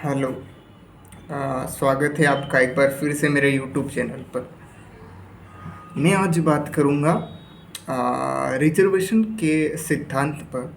Hello. स्वागत है आपका एक बार फिर से मेरे यूट्यूब चैनल पर। मैं आज बात करूँगा रिजर्वेशन के सिद्धांत पर।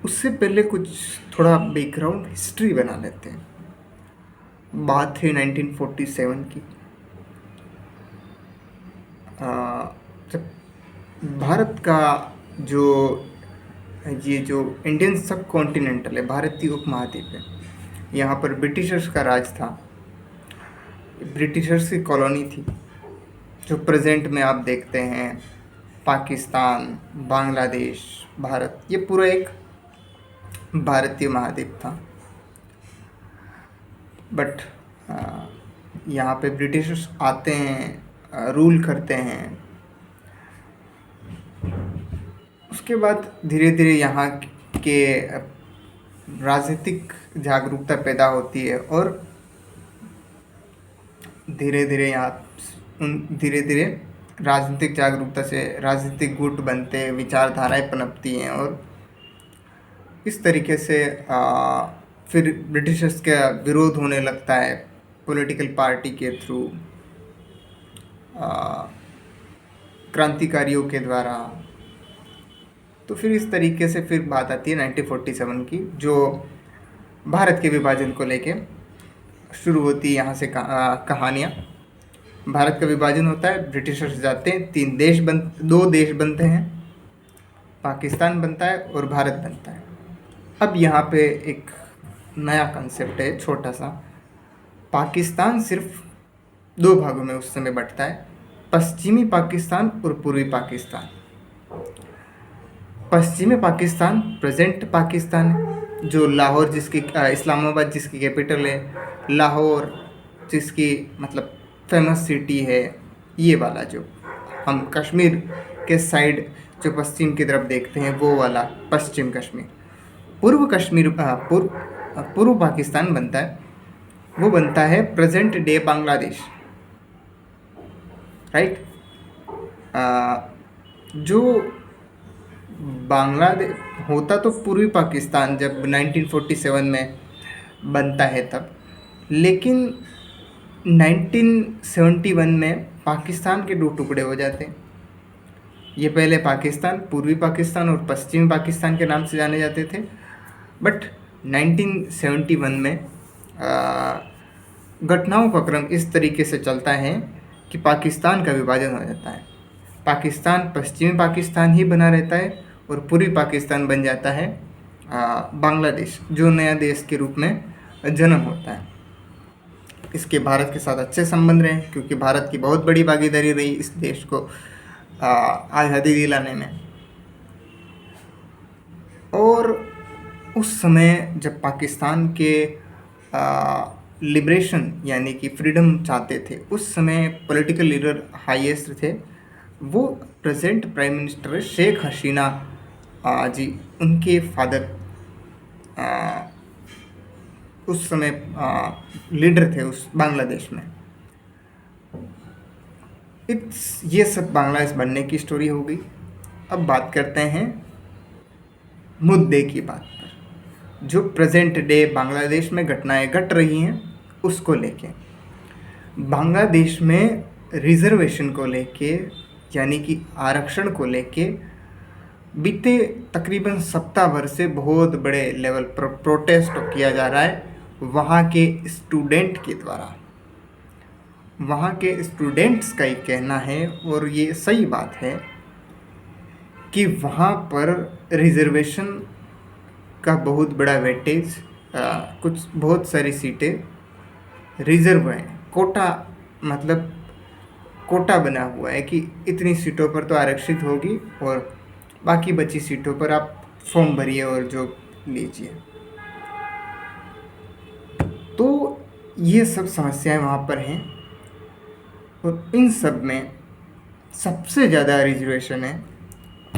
उससे पहले कुछ थोड़ा बैकग्राउंड हिस्ट्री बना लेते हैं। बात है 1947 की। आ, जब भारत का जो ये जो इंडियन सब कॉन्टिनेंटल है, भारतीय उपमहाद्वीप है, यहाँ पर ब्रिटिशर्स का राज था। ब्रिटिशर्स की कॉलोनी थी, जो प्रेजेंट में आप देखते हैं पाकिस्तान, बांग्लादेश, भारत, ये पूरा एक भारतीय महाद्वीप था। बट यहाँ पे ब्रिटिशर्स आते हैं, रूल करते हैं। उसके बाद धीरे धीरे यहाँ के राजनीतिक जागरूकता पैदा होती है और धीरे धीरे राजनीतिक जागरूकता से राजनीतिक गुट बनते हैं, विचारधाराएं पनपती हैं और इस तरीके से फिर ब्रिटिशर्स का विरोध होने लगता है पॉलिटिकल पार्टी के थ्रू, क्रांतिकारियों के द्वारा। तो फिर इस तरीके से फिर बात आती है 1947 की, जो भारत के विभाजन को लेके शुरू होती है। यहाँ से कहानियाँ। भारत का विभाजन होता है, ब्रिटिशर्स जाते हैं, दो देश बनते हैं, पाकिस्तान बनता है और भारत बनता है। अब यहाँ पे एक नया कंसेप्ट है, छोटा सा। पाकिस्तान सिर्फ दो भागों में उस समय बंटता है, पश्चिमी पाकिस्तान और पूर्वी पाकिस्तान। पश्चिमी पाकिस्तान प्रेजेंट पाकिस्तान है, जो लाहौर जिसकी इस्लामाबाद जिसकी कैपिटल है, लाहौर जिसकी मतलब फेमस सिटी है, ये वाला जो हम कश्मीर के साइड जो पश्चिम की तरफ देखते हैं वो वाला पश्चिम कश्मीर। पूर्व कश्मीर पूर्व पाकिस्तान बनता है, वो बनता है प्रेजेंट डे बांग्लादेश, राइट। जो बांग्लादेश होता तो पूर्वी पाकिस्तान जब 1947 में बनता है तब, लेकिन 1971 में पाकिस्तान के दो टुकड़े हो जाते हैं। ये पहले पाकिस्तान, पूर्वी पाकिस्तान और पश्चिमी पाकिस्तान के नाम से जाने जाते थे। बट 1971 में घटनाओं का क्रम इस तरीके से चलता है कि पाकिस्तान का विभाजन हो जाता है। पाकिस्तान पश्चिमी पाकिस्तान ही बना रहता है और पूर्वी पाकिस्तान बन जाता है बांग्लादेश, जो नया देश के रूप में जन्म होता है। इसके भारत के साथ अच्छे संबंध रहे, क्योंकि भारत की बहुत बड़ी भागीदारी रही इस देश को आज़ादी दिलाने में। और उस समय जब पाकिस्तान के लिबरेशन यानी कि फ्रीडम चाहते थे, उस समय पॉलिटिकल लीडर हाईएस्ट थे वो present prime minister Sheikh Hasina जी, उनके फादर उस समय लीडर थे उस बांग्लादेश में। ये सब बांग्लादेश बनने की स्टोरी हो गई। अब बात करते हैं मुद्दे की बात पर, जो प्रेजेंट डे बांग्लादेश में घटनाएं घट रही हैं उसको लेके। बांग्लादेश में रिजर्वेशन को लेके यानी कि आरक्षण को लेके बीते तकरीबन सप्ताह भर से बहुत बड़े लेवल पर प्रोटेस्ट किया जा रहा है वहाँ के स्टूडेंट के द्वारा। वहाँ के स्टूडेंट्स का ही कहना है, और ये सही बात है, कि वहाँ पर रिजर्वेशन का बहुत बड़ा वेटेज, कुछ बहुत सारी सीटें रिजर्व हैं। कोटा मतलब कोटा बना हुआ है कि इतनी सीटों पर तो आरक्षित होगी और बाकी बची सीटों पर आप फॉर्म भरिए और जो लीजिए। तो ये सब समस्याएं वहाँ पर हैं, और इन सब में सबसे ज़्यादा रिजर्वेशन है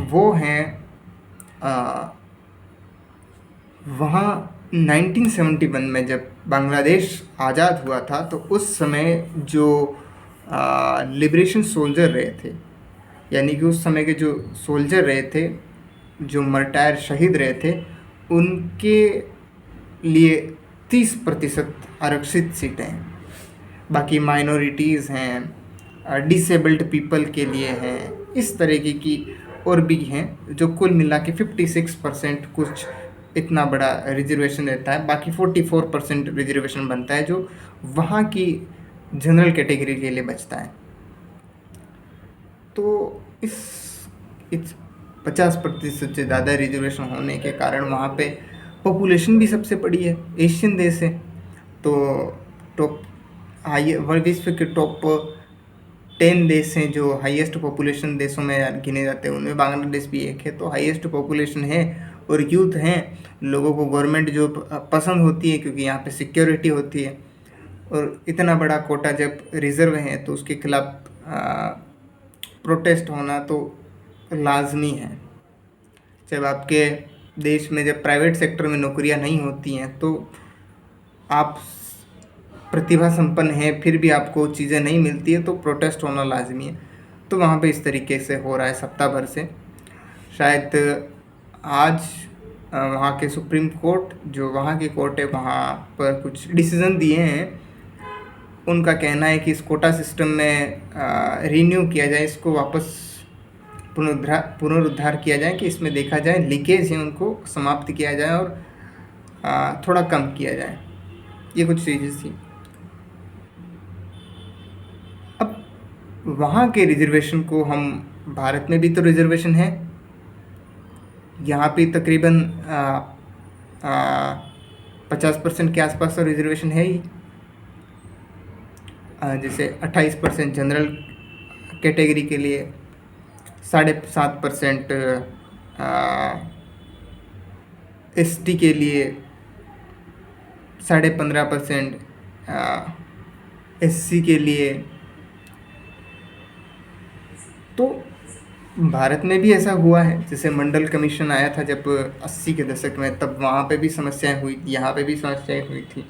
वो हैं वहाँ 1971 में जब बांग्लादेश आज़ाद हुआ था, तो उस समय जो लिबरेशन सोल्जर रहे थे, यानी कि उस समय के जो सोल्जर रहे थे, जो मर्टायर शहीद रहे थे, उनके लिए 30% आरक्षित सीटें हैं। बाकी माइनॉरिटीज़ हैं, डिसेबल्ड पीपल के लिए हैं, इस तरीके की और भी हैं, जो कुल मिला के 56% कुछ इतना बड़ा रिजर्वेशन रहता है। बाकी 44% रिजर्वेशन बनता है जो वहाँ की जनरल कैटेगरी के लिए बचता है। तो इस 50% से ज़्यादा रिजर्वेशन होने के कारण वहाँ पे पॉपुलेशन भी सबसे बड़ी है, एशियन देश है। तो टॉप विश्व के टॉप 10 देश हैं जो हाईएस्ट पॉपुलेशन देशों में गिने जाते हैं, उनमें बांग्लादेश भी एक है। तो हाईएस्ट पॉपुलेशन है और यूथ हैं, लोगों को गवर्नमेंट जॉब पसंद होती है क्योंकि यहाँ पे सिक्योरिटी होती है। और इतना बड़ा कोटा जब रिजर्व है तो उसके खिलाफ प्रोटेस्ट होना तो लाजमी है। जब आपके देश में जब प्राइवेट सेक्टर में नौकरियां नहीं होती हैं तो आप प्रतिभा संपन्न हैं फिर भी आपको चीज़ें नहीं मिलती है तो प्रोटेस्ट होना लाजमी है। तो वहाँ पे इस तरीके से हो रहा है सप्ताह भर से। शायद आज वहाँ के सुप्रीम कोर्ट, जो वहाँ की कोर्ट है, वहाँ पर कुछ डिसीज़न दिए हैं। उनका कहना है कि इस कोटा सिस्टम में रिन्यू किया जाए, इसको वापस पुनरुद्धार किया जाए, कि इसमें देखा जाए लीकेज है उनको समाप्त किया जाए और थोड़ा कम किया जाए। ये कुछ चीज़ें थी। अब वहाँ के रिजर्वेशन को हम, भारत में भी तो रिजर्वेशन है, यहाँ पे तकरीबन 50% के आसपास तो रिजर्वेशन है ही। जैसे 28% जनरल कैटेगरी के लिए, 7.5% एसटी के लिए, 15.5% एससी के लिए। तो भारत में भी ऐसा हुआ है। जैसे मंडल कमीशन आया था जब 80 के दशक में, तब वहाँ पे भी समस्याएं हुई, यहाँ पे भी समस्याएं हुई थी।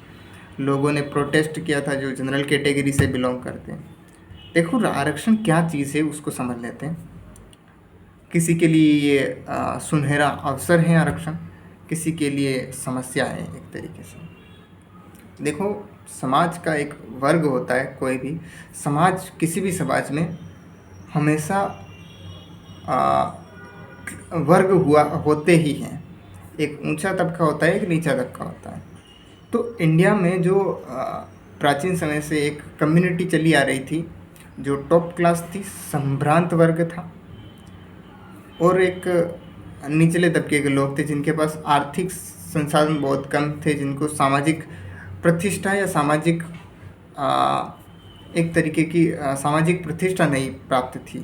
लोगों ने प्रोटेस्ट किया था जो जनरल कैटेगरी से बिलोंग करते हैं। देखो, आरक्षण क्या चीज़ है उसको समझ लेते हैं। किसी के लिए ये सुनहरा अवसर है आरक्षण, किसी के लिए समस्या है एक तरीके से। देखो, समाज का एक वर्ग होता है, कोई भी समाज, किसी भी समाज में हमेशा वर्ग होते ही हैं। एक ऊंचा तबका होता है, एक नीचा तबका होता है। तो इंडिया में जो प्राचीन समय से एक कम्युनिटी चली आ रही थी, जो टॉप क्लास थी, संभ्रांत वर्ग था, और एक निचले तबके के लोग थे जिनके पास आर्थिक संसाधन बहुत कम थे, जिनको सामाजिक प्रतिष्ठा या सामाजिक एक तरीके की सामाजिक प्रतिष्ठा नहीं प्राप्त थी।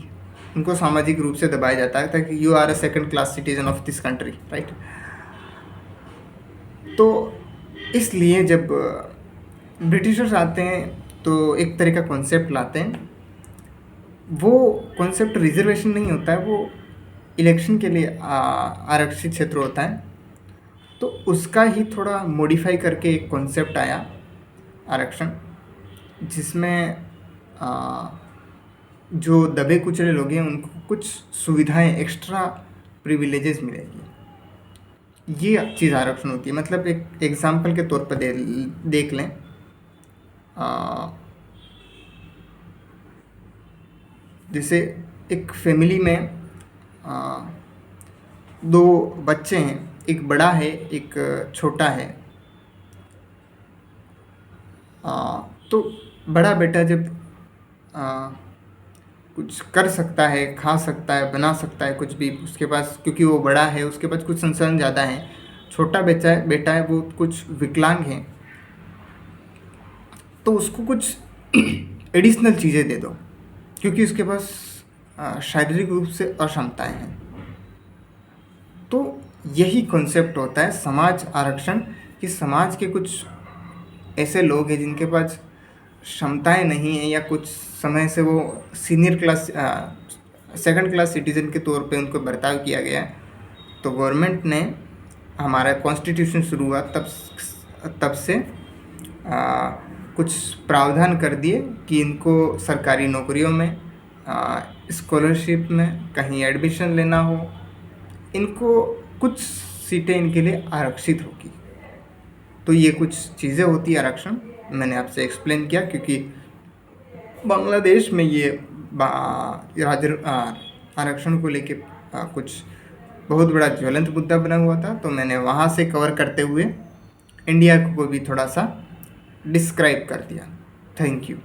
उनको सामाजिक रूप से दबाया जाता था कि you are a second class citizen of this country, right. तो इसलिए जब ब्रिटिशर्स आते हैं तो एक तरह का कॉन्सेप्ट लाते हैं। वो कॉन्सेप्ट रिजर्वेशन नहीं होता है, वो इलेक्शन के लिए आरक्षित क्षेत्र होता है। तो उसका ही थोड़ा मॉडिफाई करके एक कॉन्सेप्ट आया आरक्षण, जिसमें जो दबे कुचले लोग हैं उनको कुछ सुविधाएं, एक्स्ट्रा प्रिविलेजेस मिलेगी। ये चीज़ आरक्षण होती है। मतलब एक एग्जाम्पल के तौर पर देख लें, जैसे एक फैमिली में 2 बच्चे हैं, एक बड़ा है एक छोटा है। तो बड़ा बेटा जब कुछ कर सकता है, खा सकता है, बना सकता है कुछ भी, उसके पास, क्योंकि वो बड़ा है, उसके पास कुछ संसाधन ज़्यादा है। छोटा बेटा है वो कुछ विकलांग है, तो उसको कुछ एडिशनल चीज़ें दे दो, क्योंकि उसके पास शारीरिक रूप से अक्षमताएं हैं। तो यही कॉन्सेप्ट होता है समाज आरक्षण, कि समाज के कुछ ऐसे लोग हैं जिनके पास क्षमताएं नहीं हैं, या कुछ समय से वो senior class, second class citizen के तौर पे उनको बर्ताव किया गया है। तो गवर्नमेंट ने, हमारा कॉन्स्टिट्यूशन शुरू हुआ तब से कुछ प्रावधान कर दिए कि इनको सरकारी नौकरियों में, स्कॉलरशिप में कहीं एडमिशन लेना हो, इनको कुछ सीटें इनके लिए आरक्षित होगी। तो ये कुछ चीज़ें होती है आरक्षण, मैंने आपसे एक्सप्लेन किया, क्योंकि बांग्लादेश में ये आरक्षण को लेके कुछ बहुत बड़ा ज्वलंत मुद्दा बना हुआ था, तो मैंने वहाँ से कवर करते हुए इंडिया को भी थोड़ा सा डिस्क्राइब कर दिया। Thank you.